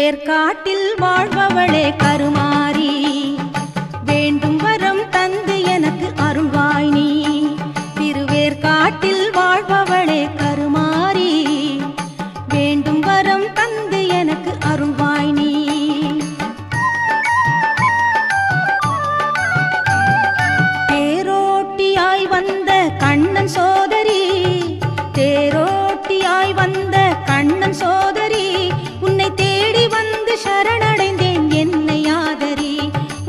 திருவேற்காட்டில் வாழ்பவளே கருமாரி, வேண்டும் வரம் தந்து எனக்கு அருள்வாய் நீ. திருவேற்காட்டில் வாழ்பவளே கருமாரி, வேண்டும் வரம் தந்து எனக்கு அருள்வாய் நீ. தேரோட்டியாய் வந்த கண்ணன் சோதரி, தேரோட்டியாய் வந்த கண்ணன் சோதரி, உன்னை தேடி வந்து சரணடைந்தேன் என்னை ஆதரி.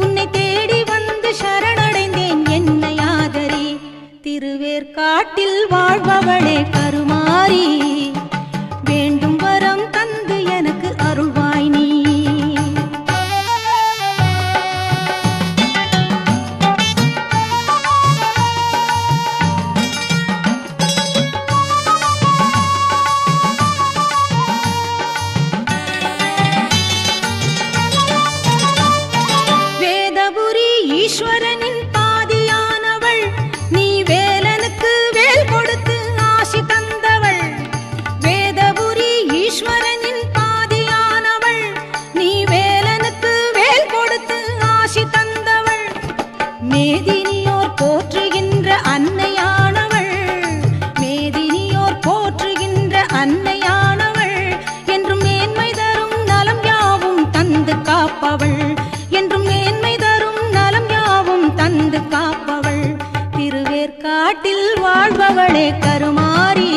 உன்னை தேடி வந்து சரணடைந்தேன் என்னை ஆதரி. திருவேற்காட்டில் வாழ்பவளே கருமாரி, வேண்டும் வரம் தந்து எனக்கு அருள்வாய் நீ. ஈஸ்வரனின் பாதியானவள் நீ, வேலனுக்கு வேல் கொடுத்து ஆசி தந்தவள். வேதபுரி ஈஸ்வரனின் பாதியானவள் நீ, வேலனுக்கு வேல் கொடுத்து ஆசி தந்தவள். மேதினியோர் போற்றுகின்ற அன்னையானவள், மேதினியோர் போற்றுகின்ற அன்னையானவள். என்றும் மேன்மை தரும் நலம் யாவும் தந்து காப்பவள், என்றும் மேன்மை தரும் நலம் யாவும் தந்து காப்பவள். திருவேற்காட்டில் வாழ்பவளே கருமாரி,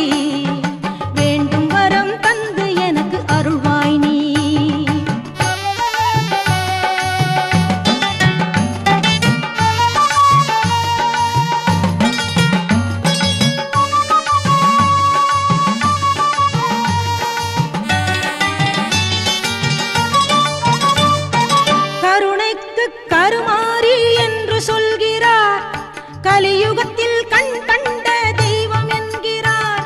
வேண்டும் வரம் தந்து எனக்கு அருள்வாய் நீ. கருணைக்கு கருமாரி என்று சொல்கிறார், கலியுகத்தில் கண் கண்ட தெய்வம் என்கிறார்.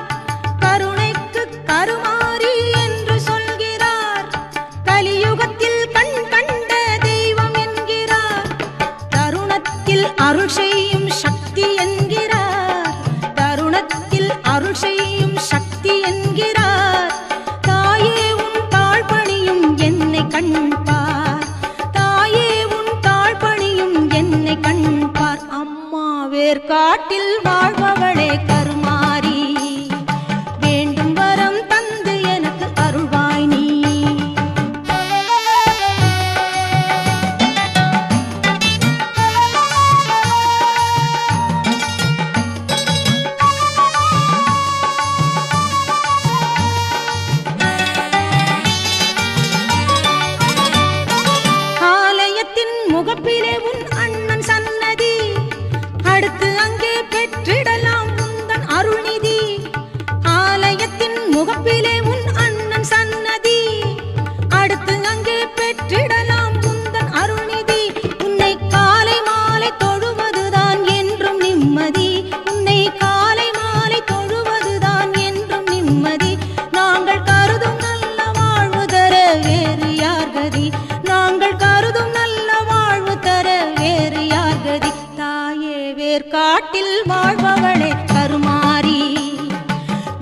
கருணைக்கு கருமாரி என்று சொல்கிறார், கலியுகத்தில் கண் கண்ட தெய்வம் என்கிறார். தருணத்தில் அருள் செய்யும் சக்தி என்கிறார், தருணத்தில் அருள் செய்யும் சக்தி என்கிறார். தாயே உன் தாழ்பணியும் என்னை கண்பார், தாயே உன் தாழ்பணியும் என்னை கண்பார். அம்மா வேற்காட்டில் வாழ்பவளே கருமாரி, வேண்டும் வரம் தந்து எனக்கு அருள்வாய் நீ. ஆலயத்தின் முகப்பிலே உன் அண்ணன் சன்னதி, அடுத்து அங்கே பெற்றிடலாம் உந்தன் அருள்நிதி. ஆலயத்தின் முகப்பிலே உன் அண்ணன் சன்னதி, அடுத்து அங்கே பெற்றிடலாம் உந்தன் அருள்நிதி. உன்னை காலை மாலை தொழுவதுதான் என்றும் நிம்மதி, உன்னை காலை மாலை தொழுவதுதான் என்றும் நிம்மதி. நாங்கள் கருதும் நல்ல வாழ்வு தர வேறு யார் கதி, நாங்கள் கருதும் நல்ல வாழ்வு தர வேறு யார் கதி. தாயே வேற்காட்டில் வாழ்பவளே கருமாரி,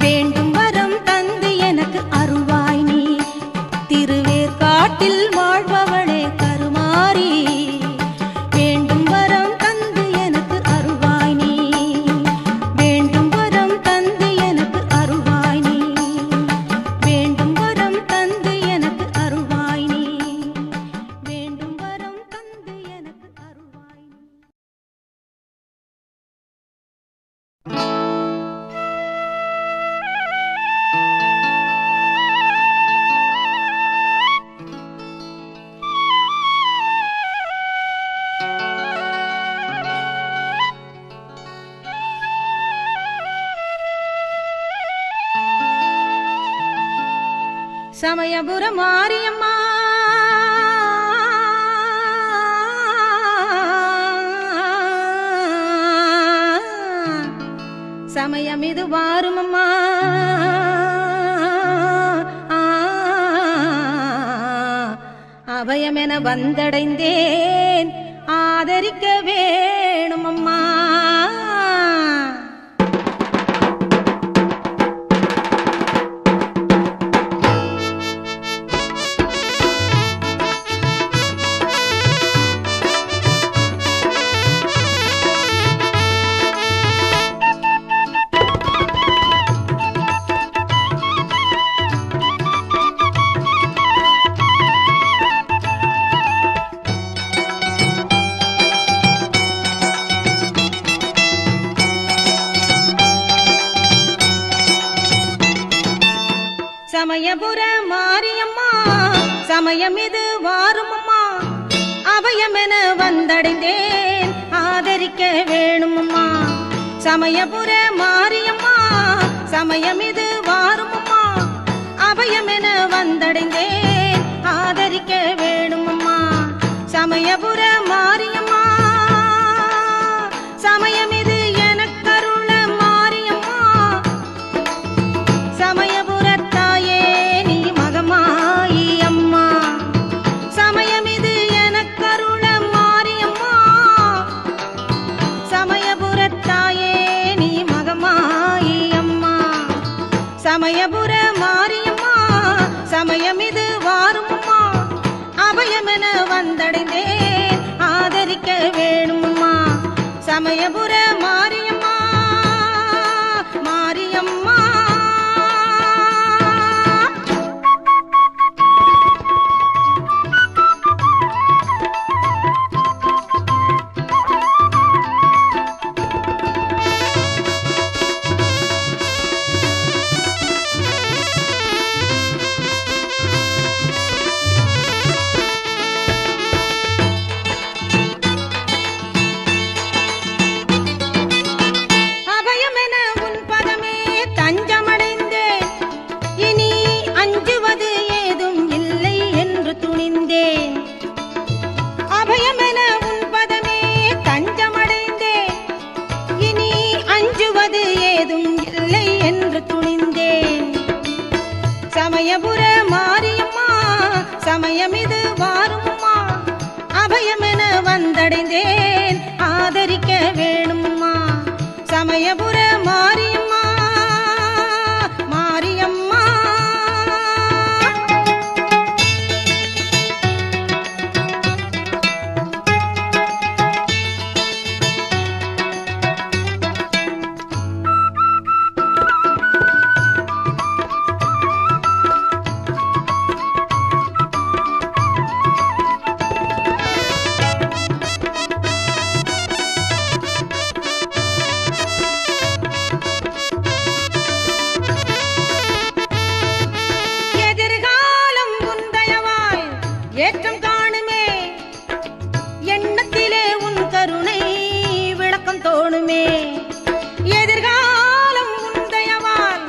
வேண்டும் வரம் தந்து எனக்கு அருள்வாய் நீ. திருவேற்காட்டில் வாழ்பவளே கருமாரி, வேண்டும் வரம் தந்து எனக்கு அருள்வாய் நீ. வேண்டும் வரம் தந்து எனக்கு அருள்வாய் நீ, வேண்டும் வரம் தந்து எனக்கு அருள்வாய் நீ, வேண்டும் வரம் தந்து எனக்கு அருள்வாய் நீ. சமயபுர மாரியம்மா, சமயம் இது வாருமம்மா. அபயமென வந்தடைந்தேன், ஆதரிக்க வேணுமம்மா. சமயபுர மாரியம்மா சமயம் இது வாருமம்மா அபயமென வந்தடைந்தேன் ஆதரிக்க வேணுமம்மா சமயபுர மாரியம்மா சமயம் இது வாருமம்மா அபயமென வந்தடைந்தேன் ஆதரிக்க வேணுமம்மா சமயபுர மாரியம்மா சமயம் இது எனக்கருள மாரியம்மா சமயபுரத்தாயே நீ மகமாயி அம்மா சமயம் இது எனக்கருள மாரியம்மா சமயபுரத்தாயே நீ மகமாயி அம்மா சமயபுர மாரியம்மா சமயம் இது வாருமம்மா அபயமென வந்தடைந்தேன் ஆதரிக்க வேணுமம்மா சமயபுர மாரியம்மா மாரியம்மா அபயமென உன் பதமே தஞ்சமடைந்தேன் இனி அஞ்சுவது ஏதும் இல்லை என்று துணிந்தேன் சமயபுர மாரியம்மா சமயம் இது வாருமம்மா அபயமென வந்தடைந்தேன் ஆதரிக்க வேணுமம்மா சமயபுர மாரியம்மா மாரியம்மா ஏற்றம் காணுமே எண்ணத்திலே உன் கருணை விளக்கம் தோணுமே எதிர்காலம் உன் தயவால்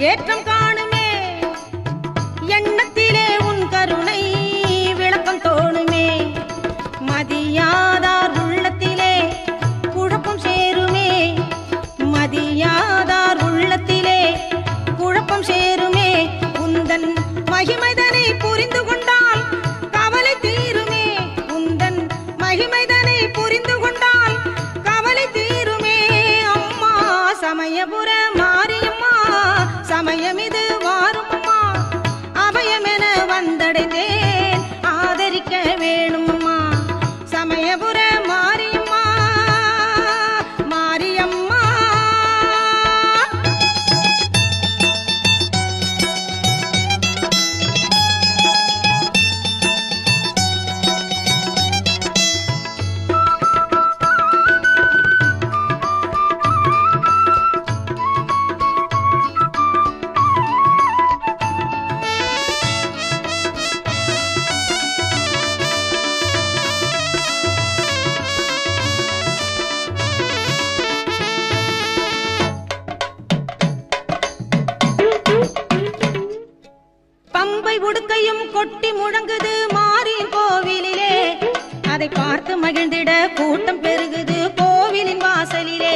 ஏற்றம் காணுமே எண்ணத்திலே உன் கருணை விளக்கம் தோணுமே மதியாதார் உள்ளத்திலே குழப்பம் சேருமே மதியாதார் உள்ளத்திலே குழப்பம் சேருமே உந்தன் மகிமைதனை புரிந்து கொண்டால் கவலை தீருமே உந்தன் மகிமைதனை புரிந்து கொண்டால் கவலை தீருமே அம்மா சமயபுர மாரியம்மா சமயம் இது வாருமம்மா அபயமென வந்தடைந்தேன் ஆதரிக்க வேணுமம்மா சமயபுர மாரியம்மா மாரியம்மா பம்பை உடுக்கையும் கொட்டி முழங்குது மாரியின் கோவிலிலே அதை பார்த்து மகிழ்ந்திட கூட்டம் பெருகுது கோவிலின் வாசலிலே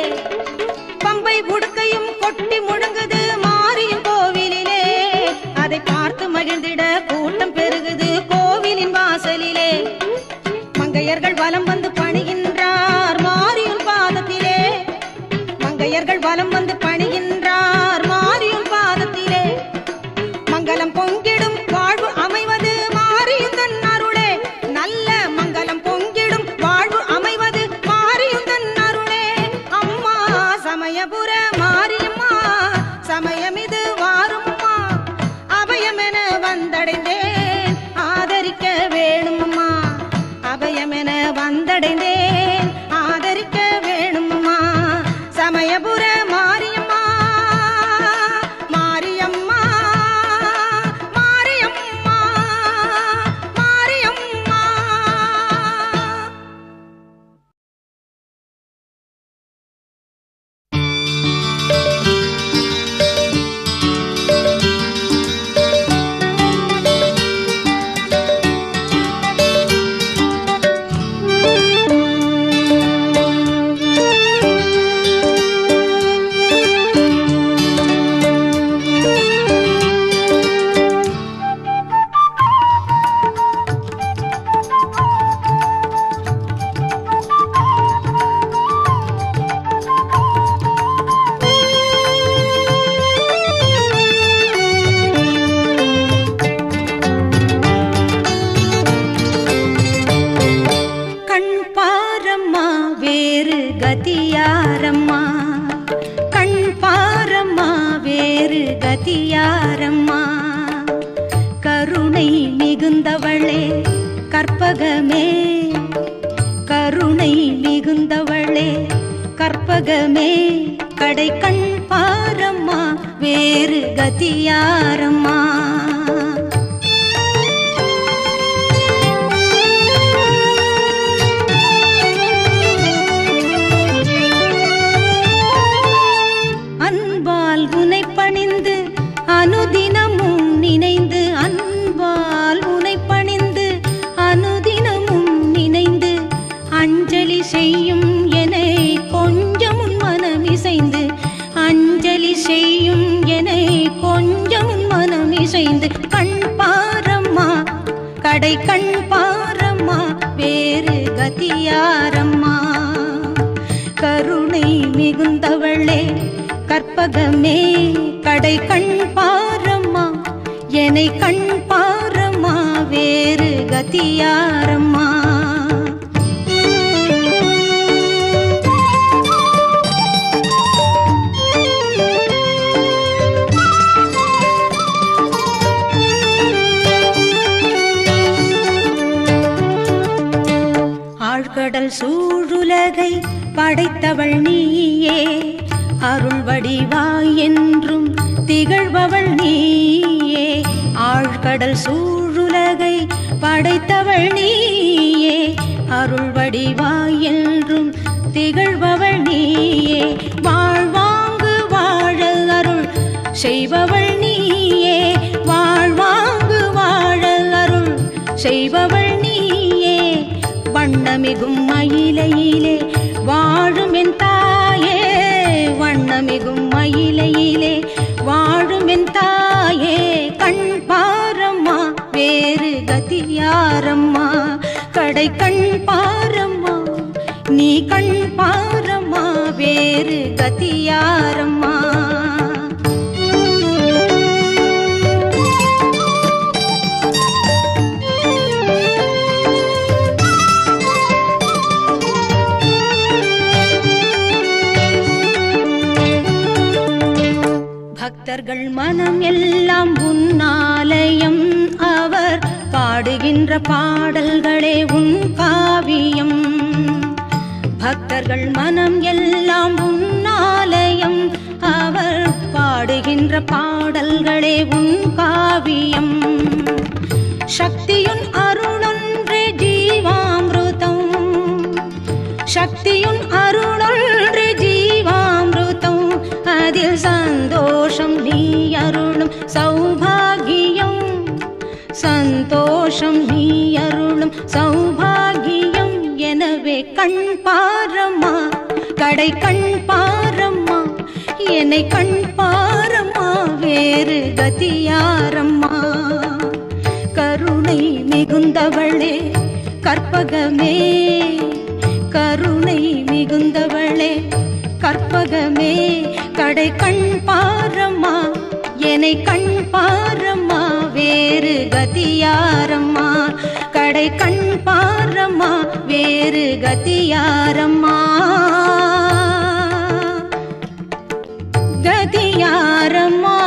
பம்பை உடுக்கையும் கொட்டி முழங்குது மாரியின் கோவிலிலே அதை பார்த்து மகிழ்ந்திட கூட்டம் பெருகுது கோவிலின் வாசலிலே மங்கையர்கள் வலம் வந்து பணிகின்றார் மாரியின் பாதத்திலே மங்கையர்கள் வலம் வந்து பணிகின்றார் மாரியின் பாதத்திலே மங்களம் பொங்கிடும் வாழ்வு அமைவது மாரியுந்தன் அருளே நல்ல மங்களம் பொங்கிடும் வாழ்வு அமைவது கற்பகமே கருணை மிகுந்தவளே கற்பகமே கடை கண் பாரம்மா வேறு கதியாரம்மா. அன்பால் உனை பணிந்து அனுதினமும் நினைந்து அன்பால் உனை பணிந்து அனுதினமும் நினைந்து அஞ்சலி செய்யும் என்னை கொஞ்சம் உன் மனம் இசைந்து அஞ்சலி செய்யும் என்னை கொஞ்சம் உன் மனம் இசைந்து கண் பாரம்மா கடை கண் பாரம்மா வேறு கதியாரம்மா. கருணை மிகுந்தவளே கற்பகமே கடை கண் பாரம்மா என்னை கண் பாரம்மா வேறு கதியாரம்மா. ஆழ்கடல் சூழுலகை படைத்தவள் நீயே அருள் வடிவாய் என்றும் திகழ்பவள் நீயே. ஆழ்கடல் சூழுலகை படைத்தவள் நீயே அருள் வடிவாய் என்றும் திகழ்பவள் நீயே. வாழ்வாங்கு வாழ அருள் செய்பவள் நீயே வாழ்வாங்கு வாழ அருள் செய்பவள் நீயே. வண்ணமிகும் மயிலையிலே வாழும் என் தாயே வண்ணமிகும் மயிலையிலே வாழும் என் தாயே. கண் பாரம்மா வேறு கதியாரம்மா கடை கண் பாரம்மா நீ கண் பாரம்மா வேறு கதியாரம்மா. பக்தர்கள் மனம் எல்லாம் உன்னாலயம் அவர் பாடுகின்ற பாடல்களே உன் காவியம். பக்தர்கள் மனம் எல்லாம் உன்னாலயம் அவர் பாடுகின்ற பாடல்களே உன் காவியம். சக்தியுன் அருளொன்றே ஜீவாமிருதம் சக்தியுன் அருளொன்றே ஜீவாமிருதம் அதில் சந்தோஷம் நீ அருளும் சௌபாகியம் சந்தோஷம் நீ அருளும் சௌபாகியம். எனவே கண் பாரம்மா கடை கண் பாரம்மா என்னை கண் பாரம்மா வேறு கதியாரம்மா. கருணை மிகுந்தவளே கற்பகமே கருணை மிகுந்தவளே கற்பகமே கடை கண் பாரம்மா என்னை கண் பாரம்மா வேறு கதியாரம்மா. கடை கண் பாரம்மா வேறு கதியாரம்மா கதியாரம்மா.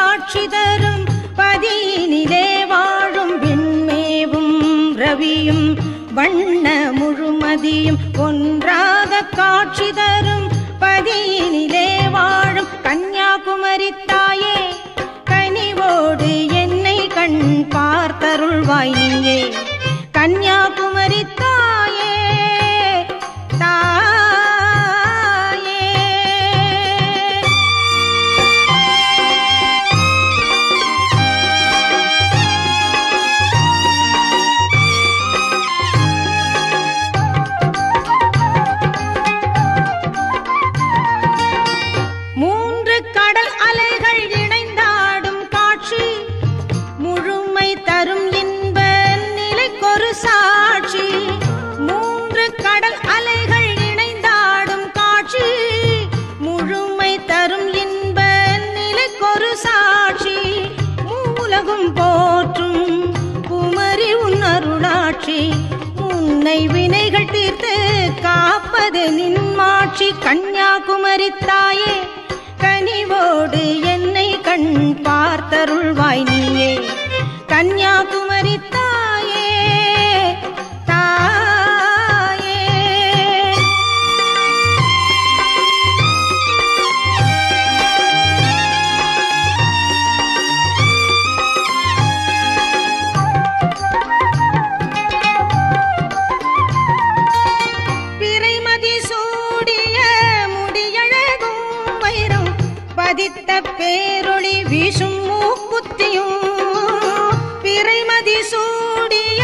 காட்சி தரும் பதியினிலே வாழும் விண்மேவும் ரவியும் வண்ண முழுமதியும் ஒன்றாக காட்சி தரும் பதியினிலே வாழும் கன்னியாகுமரி தாயே கனிவோடு என்னை கண் பார்த்தருள்வாய் நீயே கன்னியாகுமரி தாயே உன்னை வினைகள் தீர்த்து காப்பது நின்மாட்சி கன்னியாகுமரி தாயே கனிவோடு என்னை கண் பார்த்தருள்வாய் நீயே கன்னியாகுமரி தாயே பேரொளி வீசும் மூக்குத்தியும் பிறைமதி சூடிய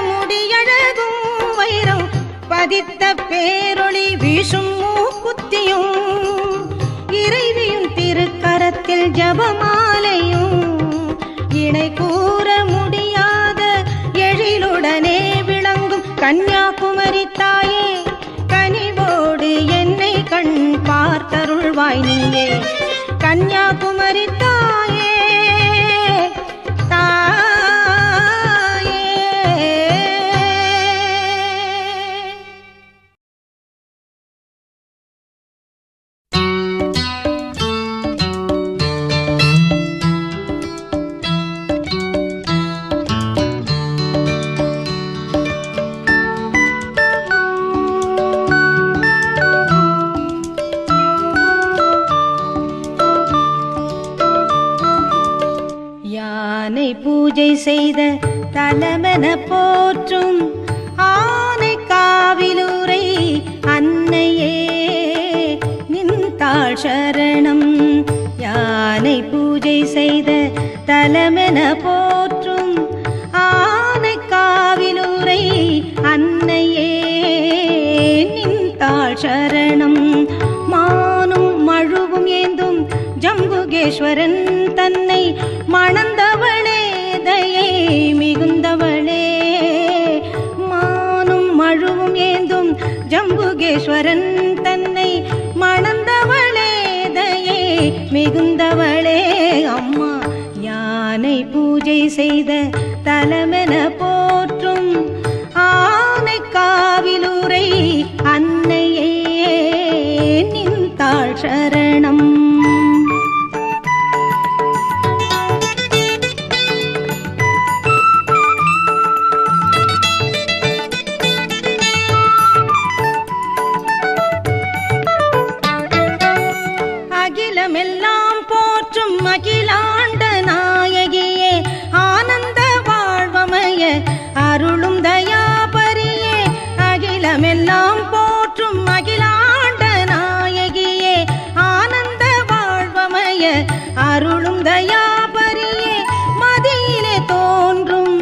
முடியழகும் வைரம் பதித்த பேரொளி வீசும் மூக்குத்தியும் இறைவியும் திருக்கரத்தில் ஜபமாலையும் இணை கூற முடியாத எழிலுடனே விளங்கும் கன்னியாகுமரி தாயே கனிவோடு என்னை கண் பார்த்தருள்வாய் நீயே கன்னியாகுமரி தாயே பூஜை செய்த தலமென போற்றும் ஆனை காவிலுரை அன்னையே நின்றாள் சரணம் யானை பூஜை செய்த தலமென போற்றும் ஆனை காவிலுரை அன்னையே நின்றாள் சரணம் மானும் மழுவும் ஏந்தும் ஜம்புகேஸ்வரன் தன்னை மணந்தவளே தயை மிகுந்தவளே மானும் மழுவும் ஏந்தும் ஜம்புகேஸ்வரன் தன்னை மணந்தவளே தயை மிகுந்தவளே அம்மா யானை பூஜை செய்த தலமென போற்றும் ஆனை காவிலுரை அன்னையே நின்றாள் சரணம் அகிலமெல்லாம் போற்றும் அகிலாண்ட நாயகியே ஆனந்த வாழ்வமய அருளும் தயாபரியே அகிலமெல்லாம் போற்றும் அகிலாண்ட நாயகியே ஆனந்த வாழ்வமய அருளும் தயாபரியே மதியிலே தோன்றும்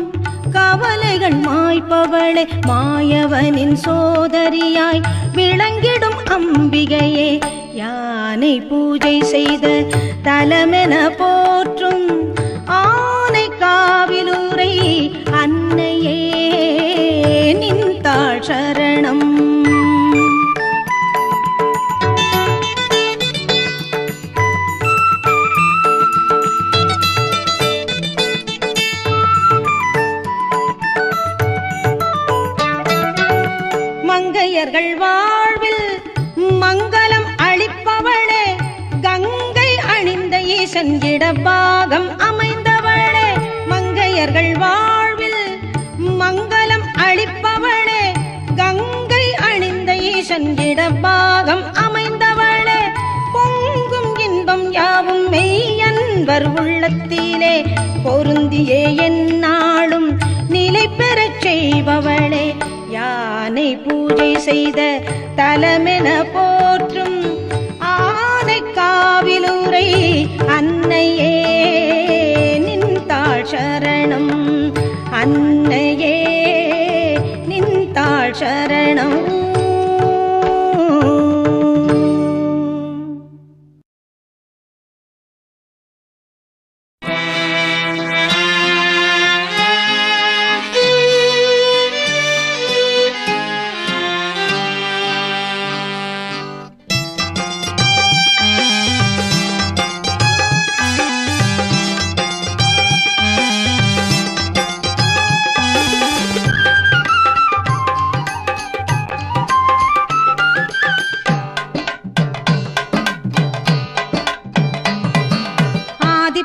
கவலைகள் மாய்ப்பவளே மாயவனின் சோதரியாய் விளங்கிடும் அம்பிகையே யானை பூஜை செய்த தலமென போற்றும் ஆனை காவிலுரை அன்னையே நின்றாள் சரணம் மங்கையர்கள் வாழ்வில் மங்களம் அளிப்பவளே கங்கை அணிந்த ஈசன் சங்கிட பாகம் அமைந்தவளே மங்கையர்கள் வாழ்வில் மங்களம் அளிப்பவளே கங்கை அணிந்த சங்கிட பாகம் அமைந்தவளே பொங்கும் இன்பம் யாவும் மெய்யன்பர் உள்ளத்திலே பொருந்தியே எந்நாளும் நிலை பெறச் செய்பவளே யானை பூஜை செய்த தலமென போற்றும் ஆனை காவிலுரை அன்னையே நின்றாள் சரணம் அன்னையே நின்றாள் சரணம்.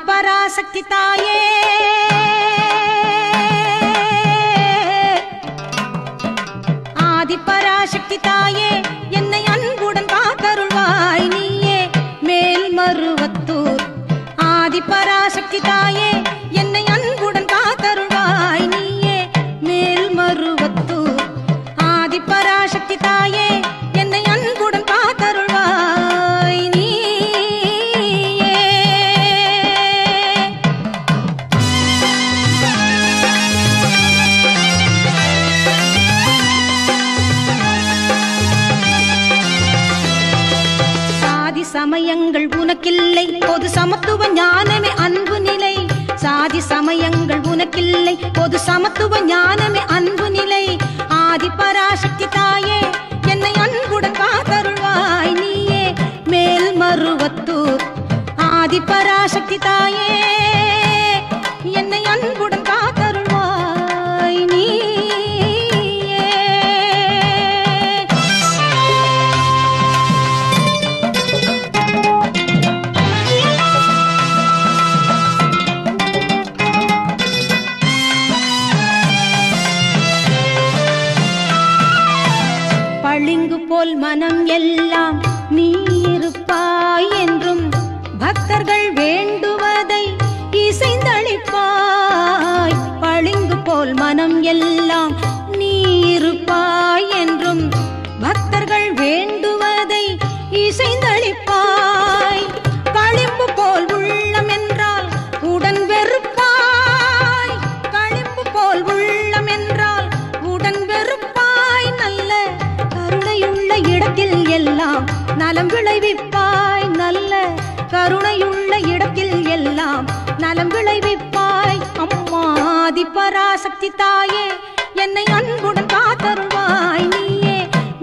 பராசக்தி தாயே ஆதிபராசக்தி தாயே என்னை அன்புடன் காத்தருள்வாய் நீயே மேல்மருவத்தூர் ஆதிபராசக்தி தாயே என்னை அன்புடன் காத்தருள்வாய் நீயே மேல்மருவத்தூர் ஆதிபராசக்தி தாயே என்னை அன்புடன் காத்தருள்வாய் நீ சமயங்கள் உனக்கில்லை பொது சமத்துவ ஞானமே அன்பு நிலை சாதி சமயங்கள் உனக்கில்லை பொது சமத்துவ ஞானமே அன்பு நிலை ஆதிபராசக்தி தாயே என்னை அன்புடன் காத்தருள்வாய் நீயே மேல்மருவத்தூர் ஆதிபராசக்தி தாயே என்னை அன்புடன் காத்தருள்வாய் நீ பளிங்கு போல் மனம் எல்லாம் நீ இருப்பாய் என்றும் பக்தர்கள் வேண்டுவதை இசைந்தளிப்பாய் பளிங்கு போல் மனம் எல்லாம் நீ இருப்பாய் என்றும் பக்தர்கள் வேண்டுவதை இசைந்தளிப்பாய் களிம்பு போல் உள்ளம் என்றால் உடன் வெறுப்பாய் களிம்பு போல் உள்ளம் என்றால் உடன் வெறுப்பாய் நல்ல கருணையுள்ள இடத்தில் எல்லாம் நலம் விளைவிப்பாய் நல்ல கருணையுள்ள இடத்தில் எல்லாம் நலம் விளைவிப்பாய் அம்மா ஆதிபராசக்தி தாயே என்னை அன்புடன் காத்தருள்வாய் நீயே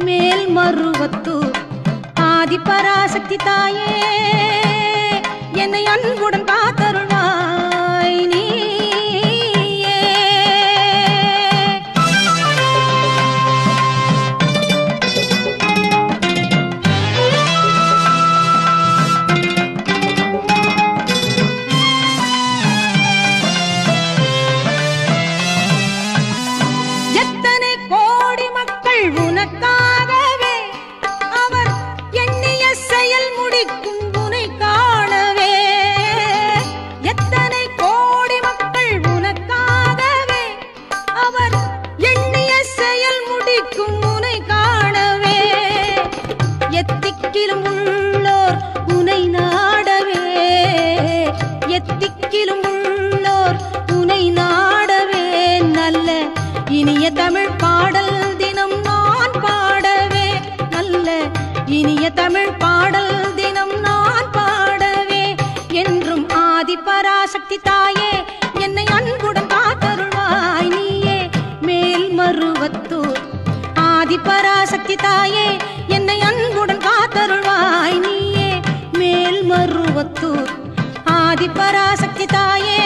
மேல்மருவத்தூர் ஆதிபராசக்தி தாயே என்னை அன்புடன் காத்தருள்வாய் நீ உனக்காகவே அவர் எண்ணிய செயல் முடிக்கும் உனை காணவே எத்தனை கோடி மக்கள் உனக்காகவே அவர் எண்ணிய செயல் முடிக்கும் உனை காணவே எத்திக்கிலும் உள்ளோர் உனை நாடவே எத்திக்கிலும் உள்ளோர் உனை நாடவே நல்ல இனிய தமிழ் பாடல் தினம் நான் பாடவே நல்ல இனிய தமிழ் பாடல் தினம் நான் பாடவே என்றும் ஆதிபராசக்தி தாயே என்னை அன்புடன் காத்தருள்வாய் நீயே மேல்மருவத்தூர் ஆதிபராசக்தி தாயே என்னை அன்புடன் காத்தருள்வாய் நீயே மேல்மருவத்தூர் ஆதிபராசக்தி தாயே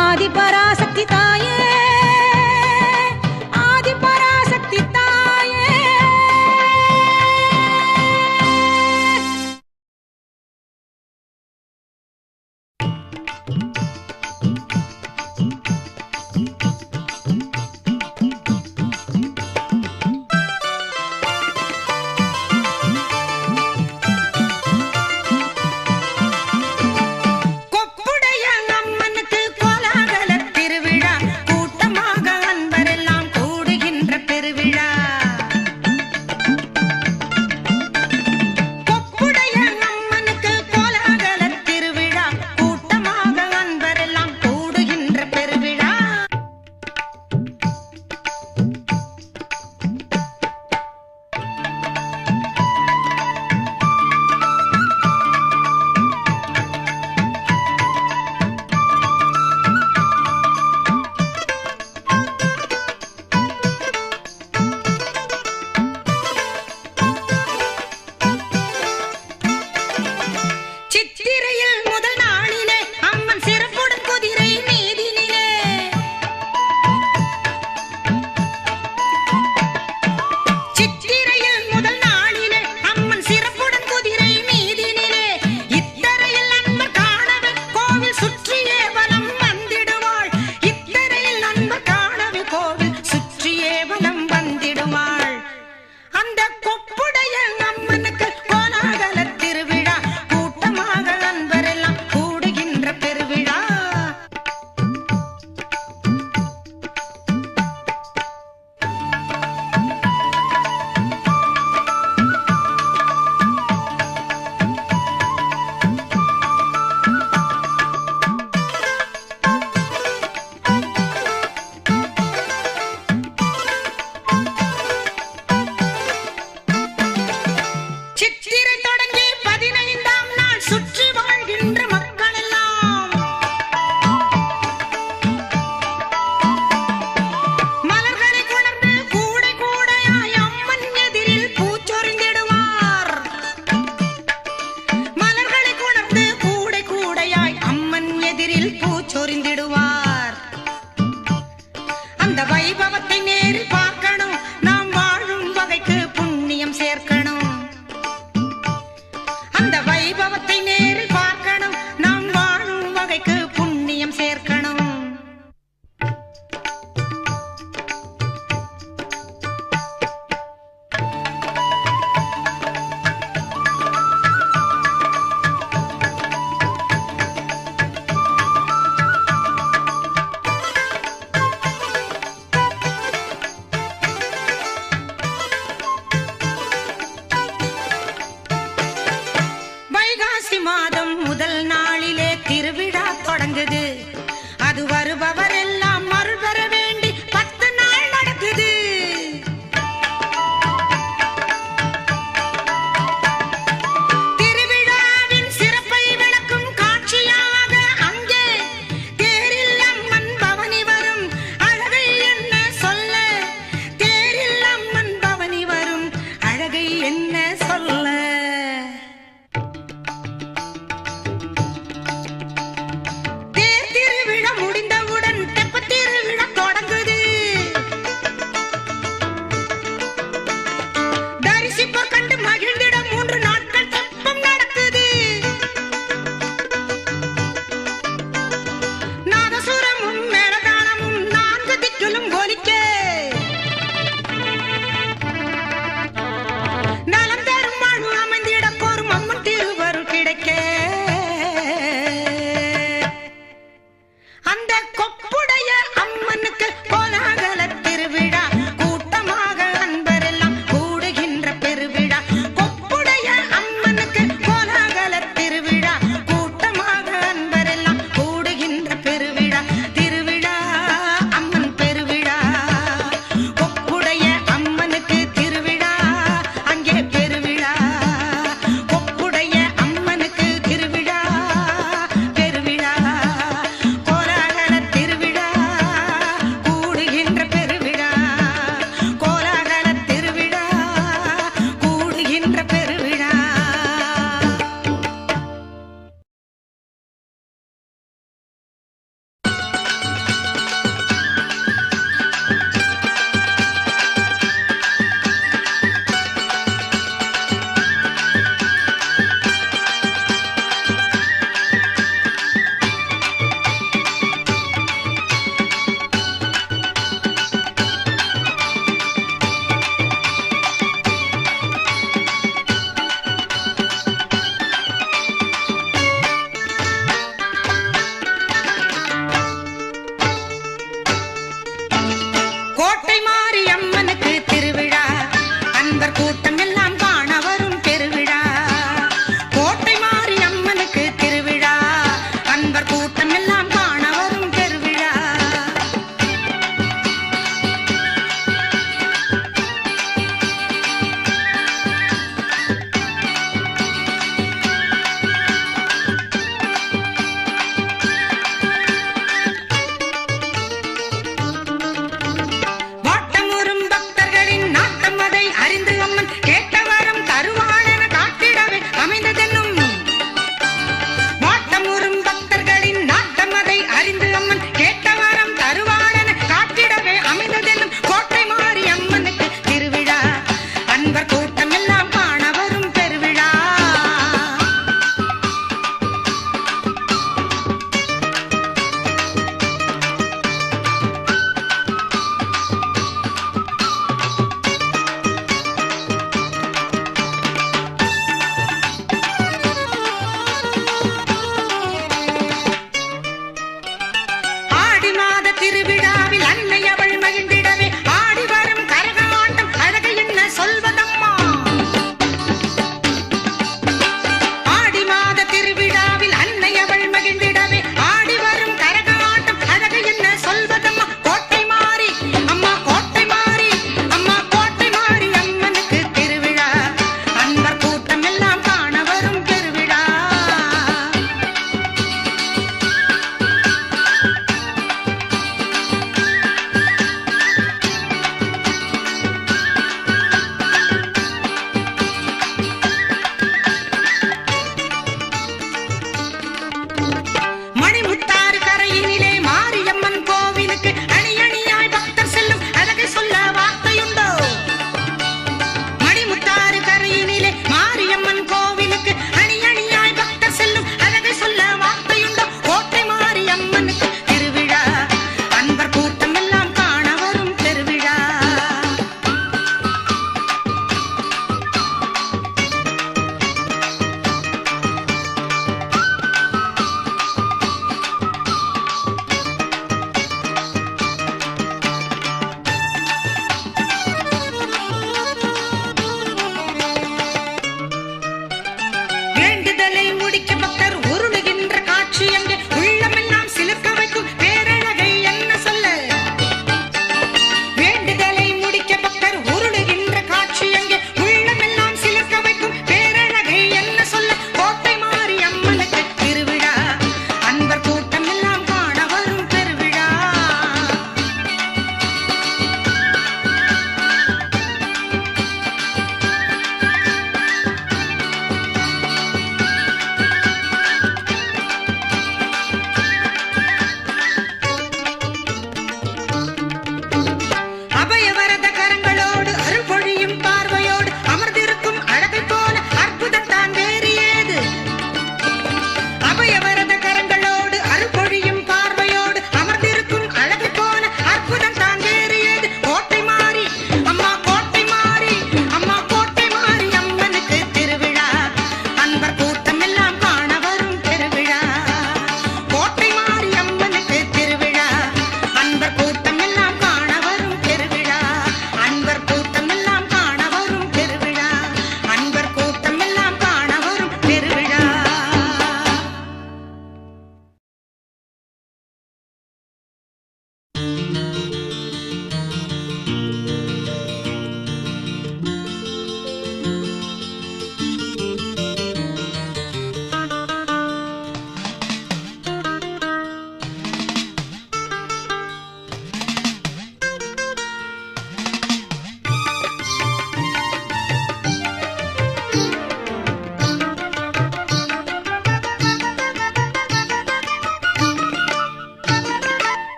ஆதிபராசக்தி தாயே சித்திரையில் முதல் நாளிலே அம்மன் சிறப்புடன் குதிரை மீதினிலே சித்திரையில் முதல் நாளிலே அம்மன் சிறப்புடன் குதிரை மீதினிலே இத்தரையில் நண்பர் காணவே கோவில் சுற்றியே வலம் வந்திடுவாள் இத்தரையில் நண்பர் காணவே கோவில் சுற்றியே வலம் வந்திடுவாள் அந்த கொப்புடைய அம்மனுக்கு கோலாகல திருவிழா கூட்டமாக நண்பரெல்லாம்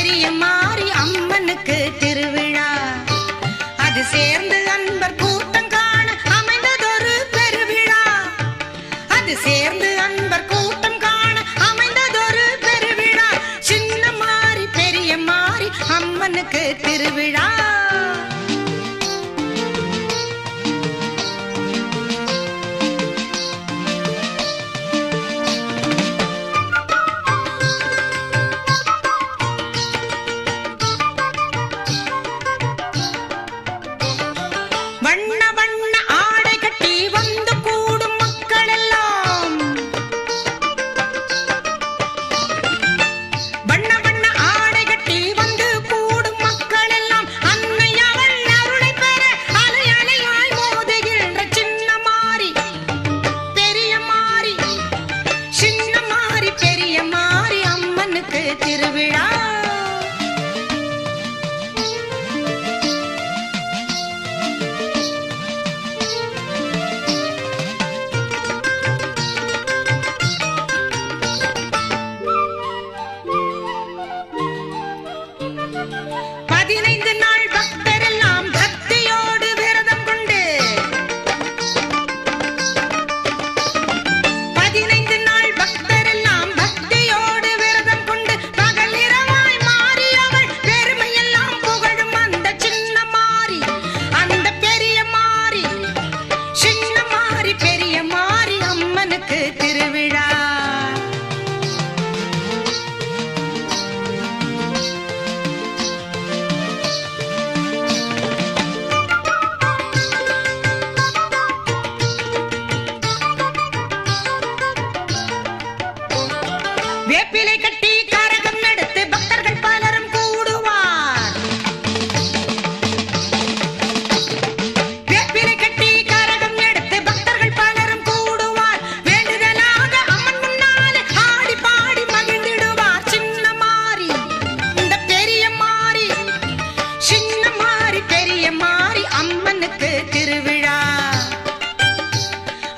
பெரிய மாரி அம்மனுக்கு திருவிழா. அது சேர்ந்து அன்பர் கூட்டம் காண அமைந்ததொரு பெருவிழா. அது சேர்ந்து அன்பர் கூட்டம் காண அமைந்ததொரு பெருவிழா. சின்ன மாரி பெரிய மாரி அம்மனுக்கு திருவிழா. வண்ண வண்ண ஆடை கட்டி வந்து கூடும் மக்கள் எல்லாம், வண்ண வண்ண ஆடை கட்டி வந்து கூடும் மக்கள் எல்லாம் அன்னை அவள் அருளை பெற அலை அலையாய் மோதுகின்ற சின்ன மாரி பெரிய மாரி. சின்ன மாரி பெரிய மாரி அம்மனுக்கு திருவிழா. பதினைந்து நாள் பக்தரெல்லாம் பக்தியோடு விரதம் கொண்டு, 15 நாள் பக்தரெல்லாம் பக்தியோடு விரதம் கொண்டு பகல் இரவாய் மாறி அவள் பெருமையெல்லாம் புகழும் அந்த சின்ன மாரி, அந்த பெரிய மாரி. சின்ன மாரி பெரிய மாரி அம்மனுக்கு திருவிழா. வேப்பிலை கட்டி கரகம் எடுத்து பக்தர்கள் பலரும் கூடுவார். வேப்பிலை கட்டி கரகம் எடுத்து பக்தர்கள் பலரும் கூடுவார். வேண்டுதலாக அம்மன் முன்னாலே ஆடி பாடி மகிழ்ந்திடுவார். சின்ன மாரி இந்த பெரிய மாரி. சின்ன மாரி பெரிய மாரி அம்மனுக்கு திருவிழா.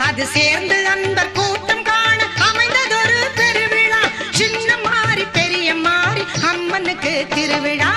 அது சேர்ந்து அன்பர் கூட்டம் காண அமைந்ததொரு பெருவிழா. சின்ன மாரி பெரிய மாரி அம்மனுக்கு திருவிழா.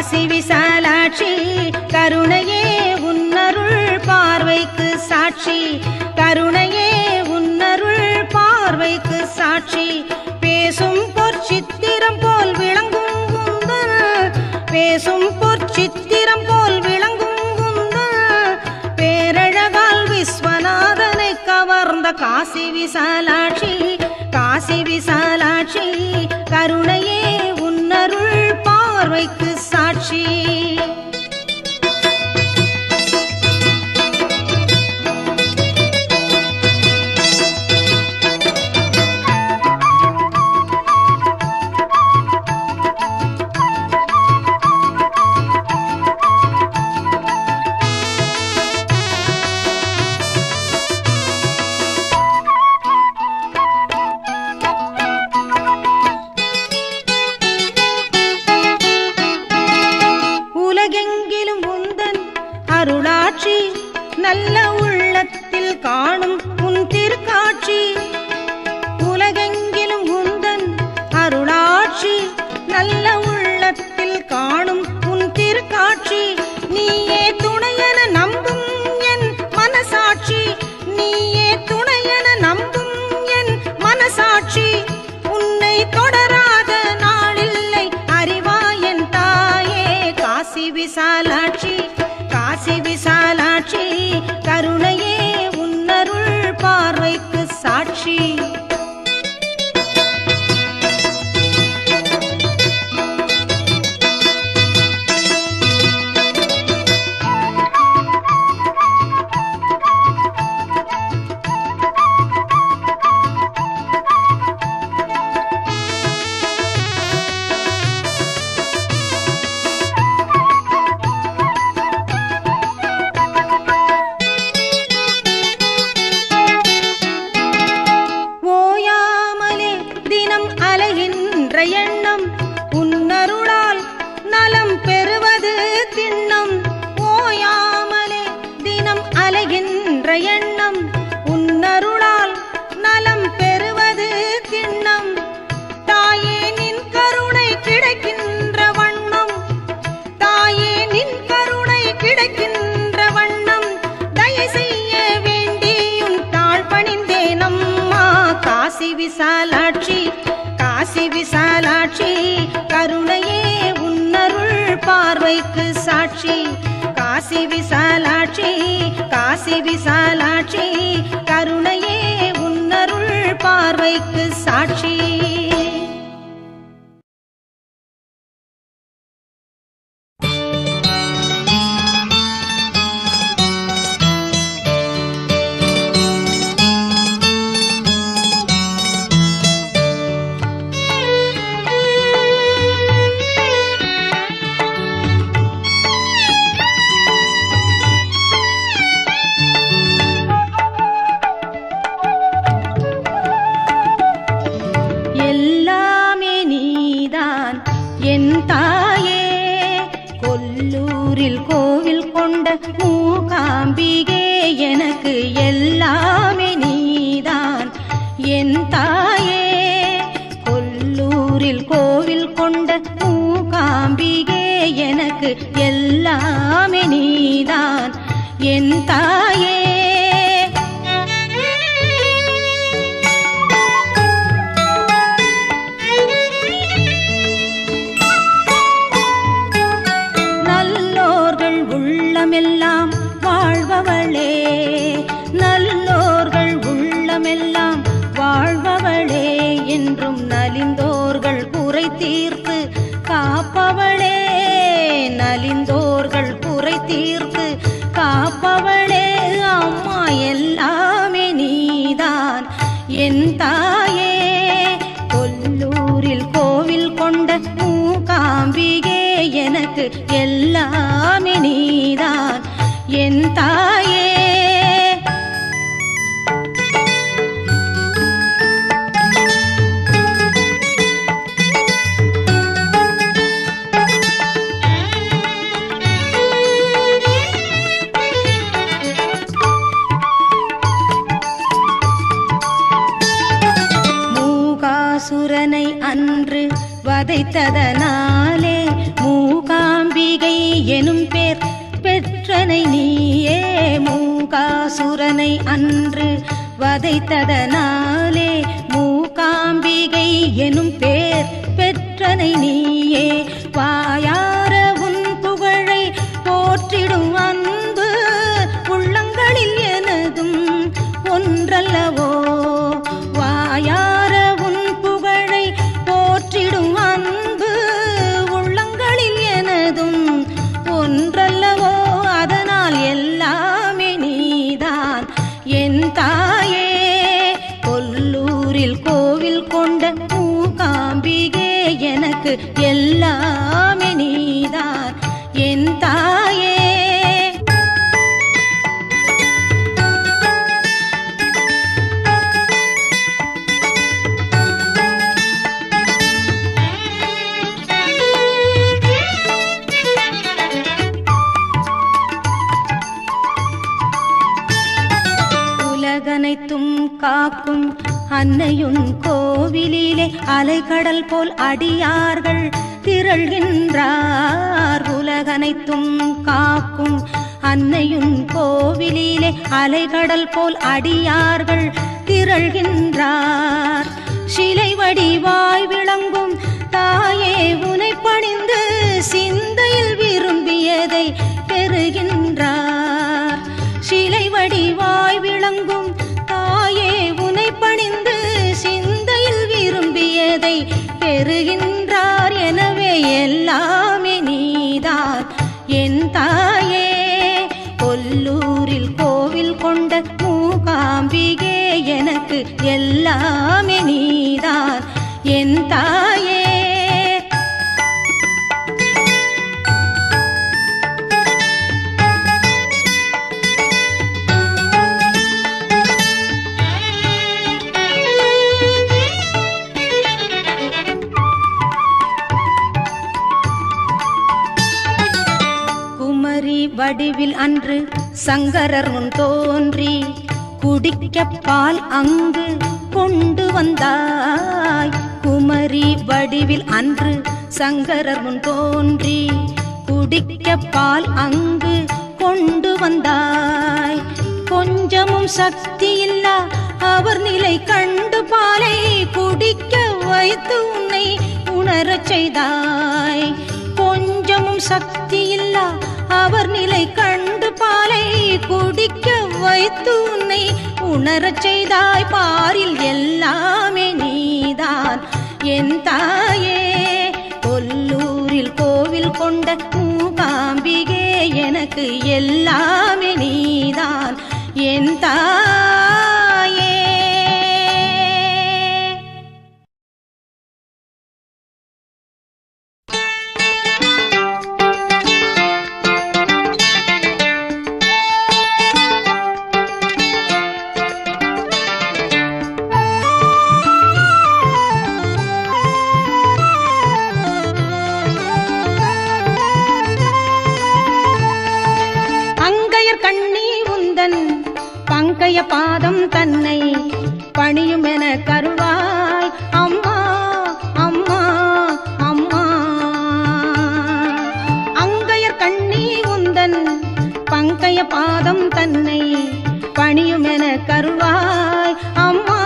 காசி விசாலாட்சி கருணையே உன்னருள் பார்வைக்கு சாட்சி கருணையே உன்னருள் பார்வைக்கு சாட்சி பேசும் பொற்சித்திரம் போல் விளங்கும் குந்தன் பேசும் பொற்சித்திரம் போல் விளங்கும் குந்தன் பேரழகால் விஸ்வநாதனை கவர்ந்த காசி விசாலாட்சி கருணையே உன்னருள் பார்வைக்கு சாட்சி நல்ல உள்ளத்தில் காணும் உன் திருக்காட்சி உலகெங்கிலும் உந்தன் அருளாட்சி நல்ல உள்ளத்தில் காணும் உன் திருக்காட்சி நீயே துணையென நம்பும் என் மனசாட்சி நீயே துணையென நம்பும் என் மனசாட்சி உன்னை தொடராத நாளில்லை அறிவாய் என் தாயே காசி விசாலாட்சி கருணையே உன்னருள் பார்வைக்கு சாட்சி எண்ணம் உன்னருளால் நலம் பெறுவது திண்ணம் ஓயாமலே தினம் அலைகின்ற எண்ணம் உன்னருளால் நலம் பெறுவது திண்ணம் தாயே நின் கருணை கிடைக்கின்ற வண்ணம் தாயே நின் கருணை கிடைக்கின்ற வண்ணம் தயை செய்ய வேண்டியும் தாழ் பணிந்தேன் அம்மா காசி விசாலாட்சி கருணையே உன்னருள் பார்வைக்கு சாட்சி காசி விசாலாட்சி கருணையே உன்னருள் பார்வைக்கு சாட்சி என் தாயே கொல்லூரில் கோவில் கொண்ட மூகாம்பிகே எனக்கு எல்லாமே நீதான் என் தாயே கொல்லூரில் கோவில் கொண்ட மூகாம்பிகே எனக்கு எல்லாமே நீதான் என் தாயே உள்ளமெல்லாம் வாழ்பவளே நல்லோர்கள் உள்ளமெல்லாம் வாழ்பவளே என்றும் நலிந்தோர்கள் குறை தீர்த்து காப்பவளே நலிந்தோர்கள் குறை தீர்த்து காப்பவளே அம்மா எல்லாமே நீதான் என் தாயே கொல்லூரில் கோவில் கொண்ட மூகாம்பிகே எனக்கு எல்லாமே நீதான் என் தாயே மூகாசுரனை அன்று வதைத்ததனாலே மூகாம்பி அசுரனை அன்று வதைத்ததனாலே மூகாம்பிகை எனும் பேர் பெற்றனை நீயே. வாயார உன் புகழை போற்றிடும் அன்பு உள்ளங்களில் எனதும் ஒன்றல்லவோ. வாயார உன் புகழை போற்றிடும் அன்பு உள்ளங்களில் எனதும் ஒன்றல்லவோ. அதனால் எல்லாமே நீதான் என் தாயே. கொல்லூரில் கோவில் கொண்ட மூகாம்பிகே எனக்கு எல்லாமே நீதான் என் தாயே. உலகனைத்தும் காக்கும் அன்னையுன் கோவிலிலே அலைகடல் போல் அடியார்கள் திரள்கின்றார். உலகனைத்தும் காக்கும் அன்னையுன் கோவிலிலே அலைகடல் போல் அடியார்கள் திரள்கின்றார். சிலை வடிவாய் விளங்கும் தாயே உனை பணிந்து சிந்தையில் விரும்பியதை பெறுகின்றார். சிலை வடிவாய் விளங்கும் தாயே உனை பணிந்து சிந்தையில் விரும்பியதை பெறுகின்றார். எனவே எல்லாமே நீதான் என் தாயே. கொல்லூரில் கோவில் கொண்ட மூகாம்பிகே எனக்கு எல்லாமே நீதான் என் தாயே. வடிவில் அன்று சங்கரர் முன் தோன்றி குடிக்க பால் அங்கு கொண்டு வந்தாய். குமரி வடிவில் அன்று சங்கரர் முன் தோன்றி குடிக்க பால் அங்கு கொண்டு வந்தாய். கொஞ்சமும் சக்தி இல்லா அவர் நிலை கண்டு பாலை குடிக்க வைத்து உன்னை உணரச் செய்தாய். கொஞ்சமும் சக்தி இல்லா அவர் நிலை கண்டு பாலை குடிக்க வைத்து உன்னை உணரச் செய்தாய். பாரில் எல்லாமே நீதான் என் தாயே. கொல்லூரில் கோவில் கொண்ட மூகாம்பிகே எனக்கு எல்லாமே நீதான் என் தாயே. பங்கைய பாதம் தன்னை பணியும் என கருவாய் அம்மா அம்மா அம்மா. அங்கையர் கண்ணி உந்தன் பங்கைய பாதம் தன்னை பணியும் என கருவாய் அம்மா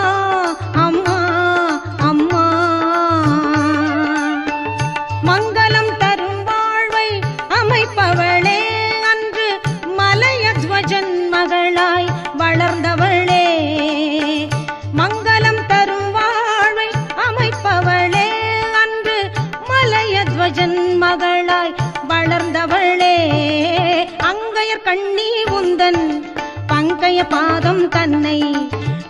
அம்மா அம்மா. மங்களம் தரும் வாழ்வை அமைப்பவளே அன்று மலையத்வஜன் மகளாய் வளர்ந்தவளே. மங்களம் தரும் வாழ்வை அமைப்பவளே அன்று மலையத்வஜன் மகளாய் வளர்ந்தவளே. அங்கையர் கண்ணி உந்தன் பங்கைய பாதம் தன்னை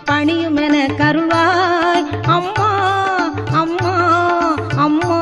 பணியும் என கருவாய் அம்மா அம்மா அம்மா.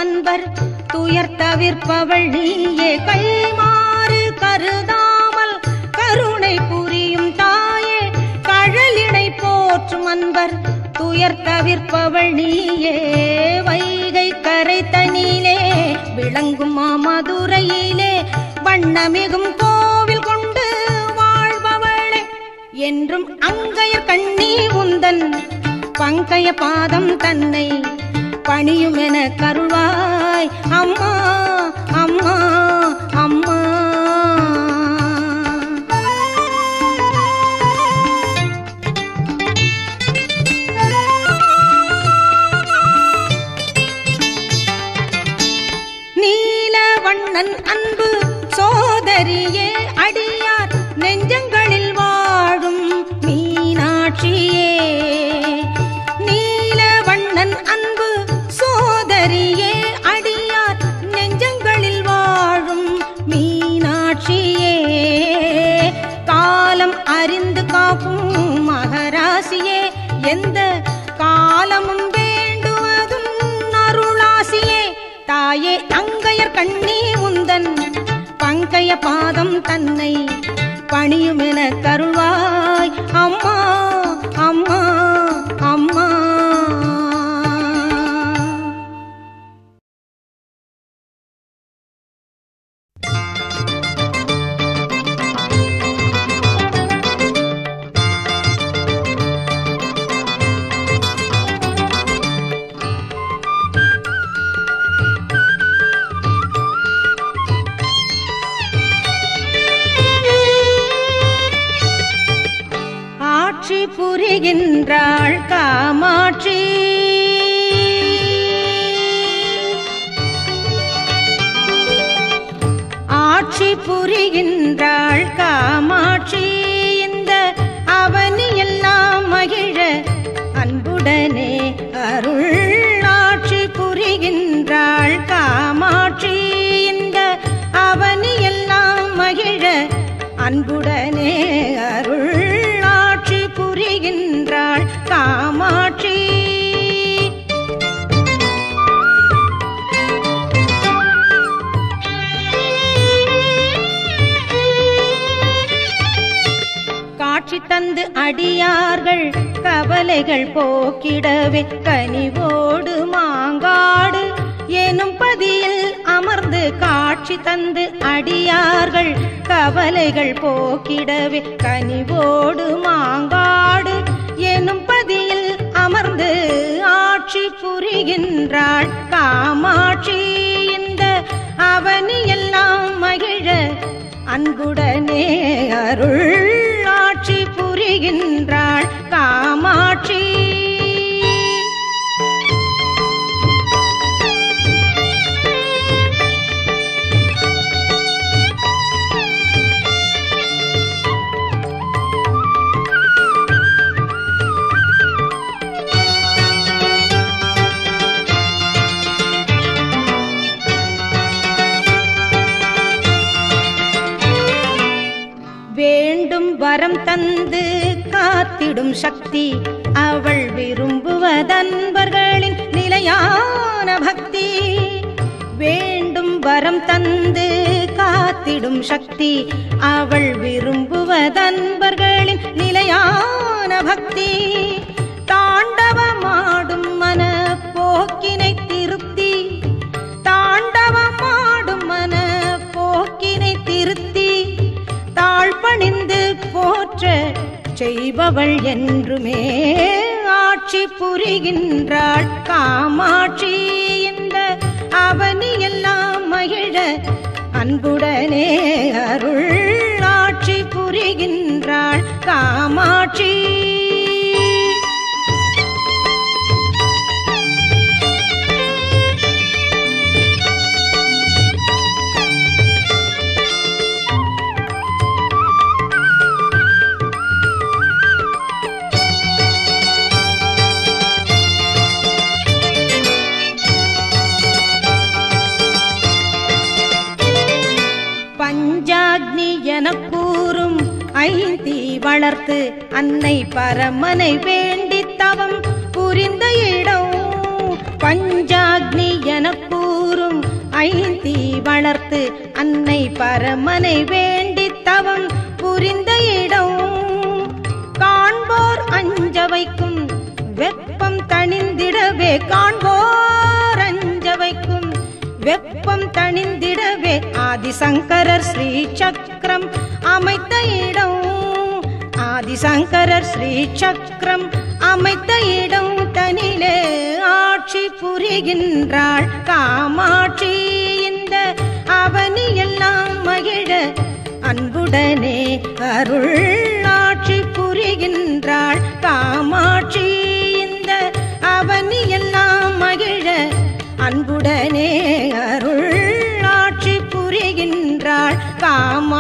அன்பர் துயர் தவிர்ப்பவள் நீயே. கைமாறு கருதாமல் கருணை புரியும் தாயே. கழலினை போற்றும் அன்பர் துயர் தவிர்ப்பவள் நீயே. வைகை கரை தனிலே விளங்கும் மாமதுரையிலே வண்ணமிகும் கோவில் கொண்டு வாழ்பவளே என்றும் அங்கையர் கண்ணி உந்தன் பங்கய பாதம் தன்னை பணியுமென கருள்வாய் அம்மா அம்மா அம்மா. நீலவண்ணன் அன்பு சோதரியே அடியார் நெஞ்சங்களில் வாழும் மீனாட்சியே. நீலவண்ணன் அன்பு சோதரியே அடியார் நெஞ்சங்களில் வாழும் மீனாட்சியே. காலம் அறிந்து காக்கும் மகராசியே எந்த காலமும் வேண்டுவதும் அருளாசியே. தாயே அங்கையர் கண்ணி உந்தன் பங்கய பாதம் தன்னை பணியுமென கருள்வாய் அம்மா அம்மா அம்மா. ஆட்சி புரிகின்றாள் காமாட்சி. ஆட்சி புரிகின்றாள் காமாட்சி. இந்த அவனியெல்லாம் மகிழ அன்புடனே அருள். ஆட்சி புரிகின்றாள் காமாட்சி. இந்த அவனியெல்லாம் மகிழ அன்புடனே அருள். ஆட்சி புரிகின்றாள் காமாட்சி. காட்சி தந்து அடியார்கள் கவலைகள் போக்கிடவே கனிவோடு மாங்காடு எனும் பதியில் அமர்ந்து காட்சி தந்து அடியார்கள் கவலைகள் போக்கிடவே கனிவோடு மாங்காடு எனும் பதியில் அமர்ந்து ஆட்சி புரிகின்றாள் காமாட்சி. இந்த அவனியெல்லாம் மகிழ அன்புடனே அருள். ஆட்சி புரிகின்றாள் காமாட்சி. வேண்டும் வரம் தந்து காத்திடும் சக்தி அவள் விரும்புவதன்பர்களின் நிலையான பக்தி. வேண்டும் வரம் தந்து காத்திடும் சக்தி அவள் விரும்புவதன்பர்களின் நிலையான பக்தி. தாண்டவமாடும் மன போக்கினை திருத்தி. தாண்டவமாடும் மன போக்கினை திருத்தி தாழ்பணிந்து போற்ற செய்பவள் என்றுமே ஆட்சி புரிகின்றாள் காமாட்சி. இந்த அவனியெல்லாம் மகிழ அன்புடனே அருள். ஆட்சி புரிகின்றாள் காமாட்சி. பஞ்சாக்னி எனக் கூறும் ஐந்தி வளர்த்து அன்னை பரமனை வேண்டி தவம் புரிந்த இடம். பஞ்சாக்னி எனக் கூறும் ஐந்தி வளர்த்து அன்னை பரமனை வேண்டி தவம் புரிந்த இடம். காண்போர் அஞ்ச வைக்கும் வெப்பம் தணிந்திடவே காண்போர் அஞ்ச வைக்கும் வெப்பம் தணிந்திடவே ஆதிசங்கரர் ஸ்ரீ சக்கரம் அமைத்த இடம். ஆதிசங்கரர் ஸ்ரீ சக்கரம் அமைத்த இடம் தனிலே ஆட்சி புரிகின்றாள் காமாட்சி. இந்த அவனி எல்லாம் மகிழ அன்புடனே அருள் ஆட்சி புரிகின்றாள் காமாட்சி. இந்த அவனி எல்லாம் மகிழ அன்புடனே அருள் ஆட்சி புரிகின்றாள் காமாட்சி.